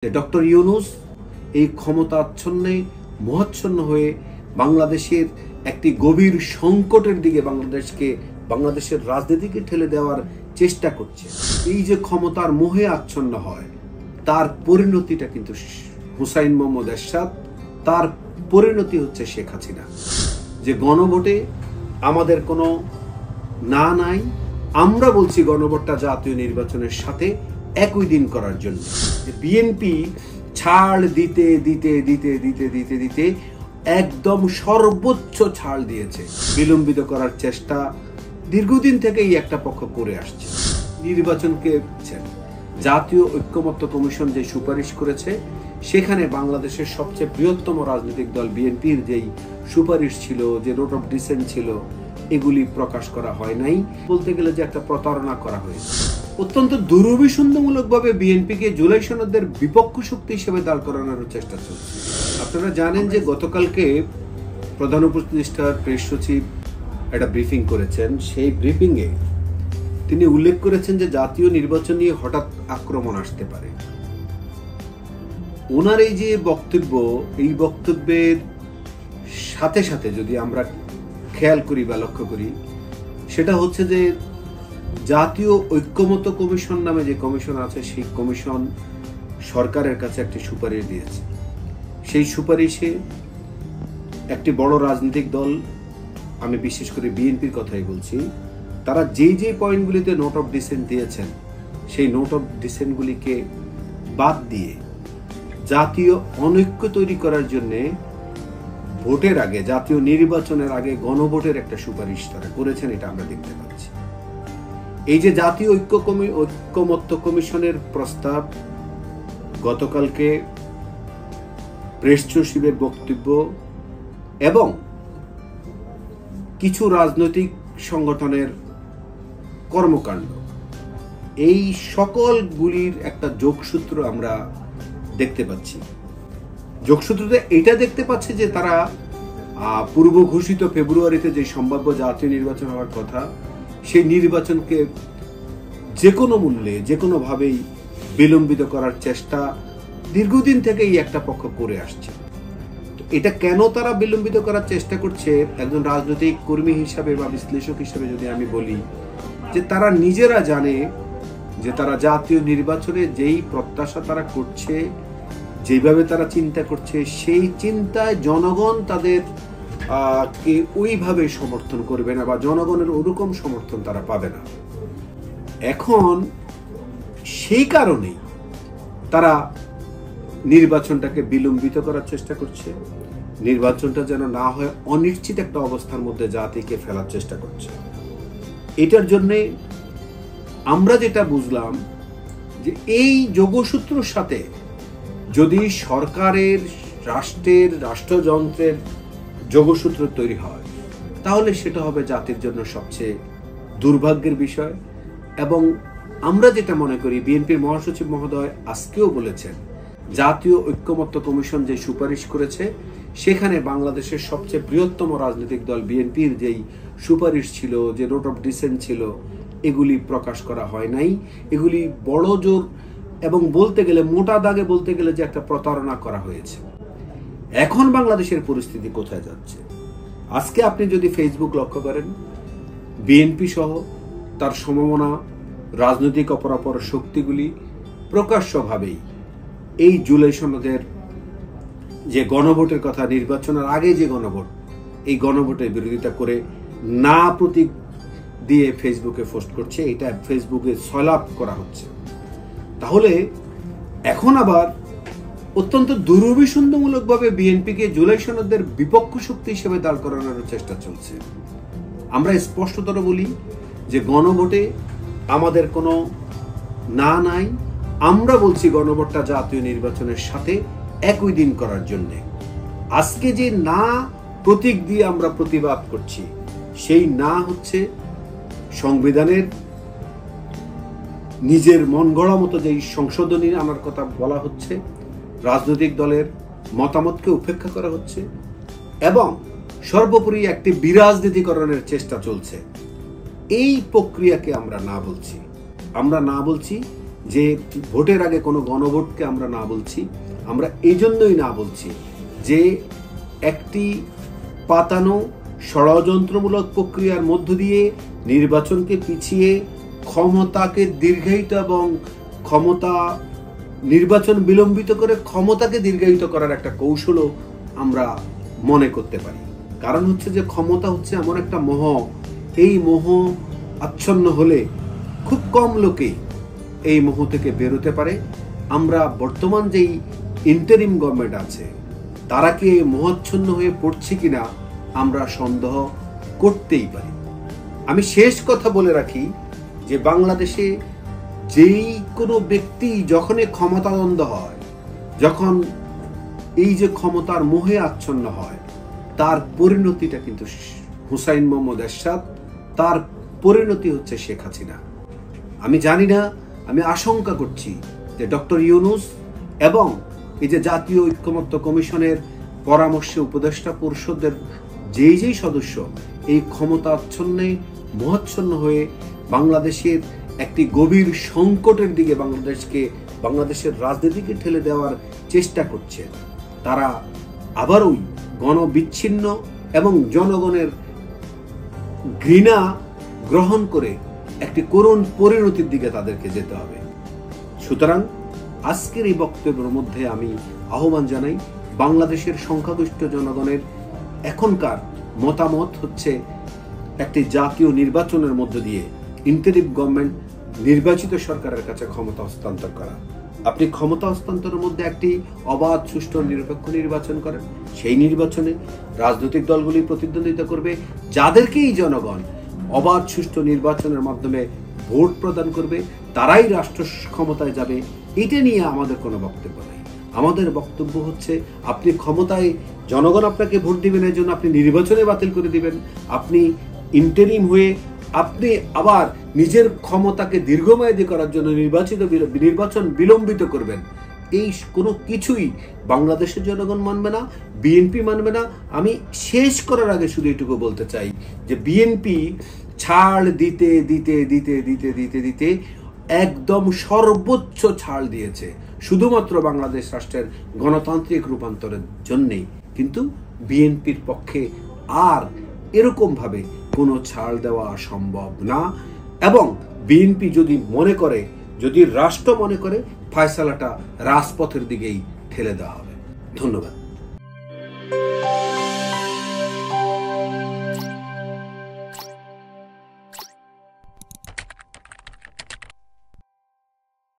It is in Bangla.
ডক্টর ইউনূস এই ক্ষমতাচ্ছন্নে মোহাচ্ছন্ন হয়ে বাংলাদেশের একটি গভীর সংকটের দিকে বাংলাদেশের রাজনীতিকে ঠেলে দেওয়ার চেষ্টা করছে। এই যে ক্ষমতার মোহে আচ্ছন্ন হয়, তার পরিণতিটা কিন্তু হুসাইন মোহাম্মদ এরশাদ, তার পরিণতি হচ্ছে শেখ হাসিনা। যে গণভোটে আমাদের কোনো না নাই, আমরা বলছি গণভোটটা জাতীয় নির্বাচনের সাথে একই দিন করার জন্য। বিএনপি ছাড় দিতে দিতে দিতে দিতে দিতে দিতে একদম সর্বোচ্চ ছাড় দিয়েছে। বিলম্বিত করার চেষ্টা দীর্ঘদিন থেকেই একটা পক্ষ করে আসছে। নির্বাচনকে জাতীয় ঐক্যমত্য কমিশন যে সুপারিশ করেছে, সেখানে বাংলাদেশের সবচেয়ে বৃহত্তম রাজনৈতিক দল বিএনপির যেই সুপারিশ ছিল, যে নোট অফ ডিসেন্ট ছিল, এগুলি প্রকাশ করা হয় নাই। বলতে গেলে যে একটা প্রতারণা করা হয়েছে। অত্যন্ত দুরভিসন্ধিমূলকভাবে বিএনপিকে জুলাই সনদের বিপক্ষ শক্তি হিসেবে দাঁড় করানোর চেষ্টা চলছে। আপনারা জানেন যে গতকালকে প্রধান উপদেষ্টার প্রেস সচিব একটা ব্রিফিং করেছেন। সেই ব্রিফিংয়ে তিনি উল্লেখ করেছেন যে জাতীয় নির্বাচন নিয়ে হঠাৎ আক্রমণ আসতে পারে। ওনার এই যে বক্তব্য, এই বক্তব্যের সাথে সাথে যদি আমরা খেয়াল করি বা লক্ষ্য করি, সেটা হচ্ছে যে জাতীয় ঐক্যমত্য কমিশন নামে যে কমিশন আছে, সেই কমিশন সরকারের কাছে একটি সুপারিশ দিয়েছে। সেই সুপারিশে একটি বড় রাজনৈতিক দল, আমি বিশেষ করে বিএনপির কথাই বলছি, তারা যেই যে পয়েন্টগুলিতে নোট অফ ডিসেন্ট দিয়েছেন, সেই নোট অফ ডিসেন্টগুলিকে বাদ দিয়ে জাতীয় অনৈক্য তৈরি করার জন্য ভোটের আগে, জাতীয় নির্বাচনের আগে গণভোটের একটা সুপারিশ তারা করেছেন। এটা আমরা দেখতে পাচ্ছি। এই যে জাতীয় ঐক্যমত্য কমিশনের প্রস্তাব, গতকালকে প্রেস সচিবের বক্তব্য এবং কিছু রাজনৈতিক সংগঠনের কর্মকাণ্ড, এই সকলগুলির একটা যোগসূত্র আমরা দেখতে পাচ্ছি। যোগসূত্রতে এটা দেখতে পাচ্ছি যে তারা পূর্ব ঘোষিত ফেব্রুয়ারিতে যে সম্ভাব্য জাতীয় নির্বাচন হওয়ার কথা, সেই নির্বাচনকে যে কোনো মূল্যে, যে কোনোভাবেই বিলম্বিত করার চেষ্টা দীর্ঘদিন থেকেই একটা পক্ষ করে আসছে। এটা কেন তারা বিলম্বিত করার চেষ্টা করছে, একজন রাজনৈতিক কর্মী হিসাবে বা বিশ্লেষক হিসাবে যদি আমি বলি, যে তারা নিজেরা জানে যে তারা জাতীয় নির্বাচনে যেই প্রত্যাশা তারা করছে, যেভাবে তারা চিন্তা করছে, সেই চিন্তায় জনগণ তাদের কে ওইভাবে সমর্থন করবে না, বা জনগণের ওরকম সমর্থন তারা পাবে না। এখন সেই কারণেই তারা নির্বাচনটাকে বিলম্বিত করার চেষ্টা করছে। নির্বাচনটা যেন না হয় অনিশ্চিত একটা অবস্থার মধ্যে জাতিকে ফেলার চেষ্টা করছে। এটার জন্যে আমরা যেটা বুঝলাম, যে এই যোগসূত্রের সাথে যদি সরকারের, রাষ্ট্রযন্ত্রের যোগসূত্র তৈরি হয়, তাহলে সেটা হবে জাতির জন্য সবচেয়ে দুর্ভাগ্যের বিষয়। এবং আমরা যেটা মনে করি, বিএনপির মহাসচিব মহোদয় আজকেও বলেছেন, জাতীয় ঐক্যমত্য কমিশন যে সুপারিশ করেছে, সেখানে বাংলাদেশের সবচেয়ে বৃহত্তম রাজনৈতিক দল বিএনপির যেই সুপারিশ ছিল, যে নোট অফ ডিসেন্ট ছিল, এগুলি প্রকাশ করা হয় নাই। এগুলি বড় জোর এবং বলতে গেলে, মোটা দাগে বলতে গেলে, যে একটা প্রতারণা করা হয়েছে। এখন বাংলাদেশের পরিস্থিতি কোথায় যাচ্ছে? আজকে আপনি যদি ফেসবুক লক্ষ্য করেন, বিএনপি সহ তার সমমনা রাজনৈতিক অপরাপর শক্তিগুলি প্রকাশ্যভাবেই এই জুলাই সনদের যে গণভোটের কথা, নির্বাচনের আগে যে গণভোট, এই গণভোটের বিরোধিতা করে না প্রতীক দিয়ে ফেসবুকে পোস্ট করছে। এটা ফেসবুকে সলাপ করা হচ্ছে। তাহলে এখন আবার অত্যন্ত দুরভিসন্ধিমূলকভাবে বিএনপিকে জুলাই সনদের বিপক্ষ শক্তি হিসেবে দাঁড় করানোর চেষ্টা চলছে। আমরা স্পষ্টতর বলি যে গণভোটে আমাদের কোনো না নাই, আমরা বলছি গণভোটটা জাতীয় নির্বাচনের সাথে একই দিন করার জন্য। আজকে যে না প্রতীক দিয়ে আমরা প্রতিবাদ করছি, সেই না হচ্ছে সংবিধানের নিজের মন গড়া মতো যেই সংশোধনী আনার কথা বলা হচ্ছে, রাজনৈতিক দলের মতামতকে উপেক্ষা করা হচ্ছে, এবং সর্বোপরি একটি বিরাজনীতিকরণের চেষ্টা চলছে। এই প্রক্রিয়াকে আমরা না বলছি। আমরা না বলছি যে ভোটের আগে কোনো গণভোটকে আমরা না বলছি, আমরা এই জন্যই না বলছি যে একটি পাতানো ষড়যন্ত্রমূলক প্রক্রিয়ার মধ্য দিয়ে নির্বাচনকে পিছিয়ে ক্ষমতাকে দীর্ঘায়িত এবং নির্বাচন বিলম্বিত করে ক্ষমতাকে দীর্ঘায়িত করার একটা কৌশলও আমরা মনে করতে পারি। কারণ হচ্ছে যে ক্ষমতা হচ্ছে এমন একটা মোহ, এই মোহ আচ্ছন্ন হলে খুব কম লোকে এই মোহ থেকে বেরোতে পারে। আমরা বর্তমান যেই ইন্টারিম গভর্নমেন্ট আছে তারা কি মোহাচ্ছন্ন হয়ে পড়ছে কিনা আমরা সন্দেহ করতেই পারি। আমি শেষ কথা বলে রাখি যে বাংলাদেশে যেই কোনো ব্যক্তি যখনই ক্ষমতাদ্বন্দ্ব হয়, যখন এই যে ক্ষমতার মোহে আচ্ছন্ন হয়, তার পরিণতিটা কিন্তু হুসাইন মোহাম্মদ এরশাদ, তার পরিণতি হচ্ছে শেখ হাসিনা। আমি জানি না, আমি আশঙ্কা করছি যে ডক্টর ইউনূস এবং এই যে জাতীয় ঐক্যমত্য কমিশনের পরামর্শে উপদেষ্টা পরিষদের যেই সদস্য এই ক্ষমতাচ্ছন্নে মোহাচ্ছন্ন হয়ে বাংলাদেশের একটি গভীর সংকটের দিকে বাংলাদেশের রাজনীতিকে ঠেলে দেওয়ার চেষ্টা করছে, তারা আবারও গণবিচ্ছিন্ন এবং জনগণের ঘৃণা গ্রহণ করে একটি করুণ পরিণতির দিকে তাদেরকে যেতে হবে। সুতরাং আজকের এই বক্তব্যের মধ্যে আমি আহ্বান জানাই, বাংলাদেশের সংখ্যাগরিষ্ঠ জনগণের এখনকার মতামত হচ্ছে একটি জাতীয় নির্বাচনের মধ্য দিয়ে ইন্টারিম গভর্নমেন্ট নির্বাচিত সরকারের কাছে ক্ষমতা হস্তান্তর করা। আপনি ক্ষমতা হস্তান্তরের মধ্যে একটি অবাধ, সুষ্ঠু, নিরপেক্ষ নির্বাচন করেন, সেই নির্বাচনে রাজনৈতিক দলগুলি প্রতিদ্বন্দ্বিতা করবে, যাদেরকেই জনগণ অবাধ, সুষ্ঠু নির্বাচনের মাধ্যমে ভোট প্রদান করবে, তারাই রাষ্ট্র ক্ষমতায় যাবে। এটা নিয়ে আমাদের কোনো বক্তব্য নেই। আমাদের বক্তব্য হচ্ছে আপনি ক্ষমতায়, জনগণ আপনাকে ভোট দিবেন, এই জন্য আপনি নির্বাচনে বাতিল করে দিবেন, আপনি ইন্টারিম হয়ে আপনি আবার নিজের ক্ষমতাকে দীর্ঘমেয়াদী করার জন্য নির্বাচন বিলম্বিত করবেন। এই কোনো কিছুই বাংলাদেশের জনগণ মানবে না, বিএনপি মানবে না। আমি শেষ করার আগে শুধু এটুকু বলতে চাই যে বিএনপি ছাড় দিতে দিতে দিতে দিতে দিতে দিতে একদম সর্বোচ্চ ছাড় দিয়েছে শুধুমাত্র বাংলাদেশ রাষ্ট্রের গণতান্ত্রিক রূপান্তরের জন্যেই। কিন্তু বিএনপির পক্ষে আর এরকম ভাবে কোনো ছাড় দেওয়া সম্ভব না। এবং বিএনপি যদি মনে করে, যদি রাষ্ট্র মনে করে, ফয়সালাটা রাজপথের দিকেই ঠেলে দেওয়া হবে। ধন্যবাদ।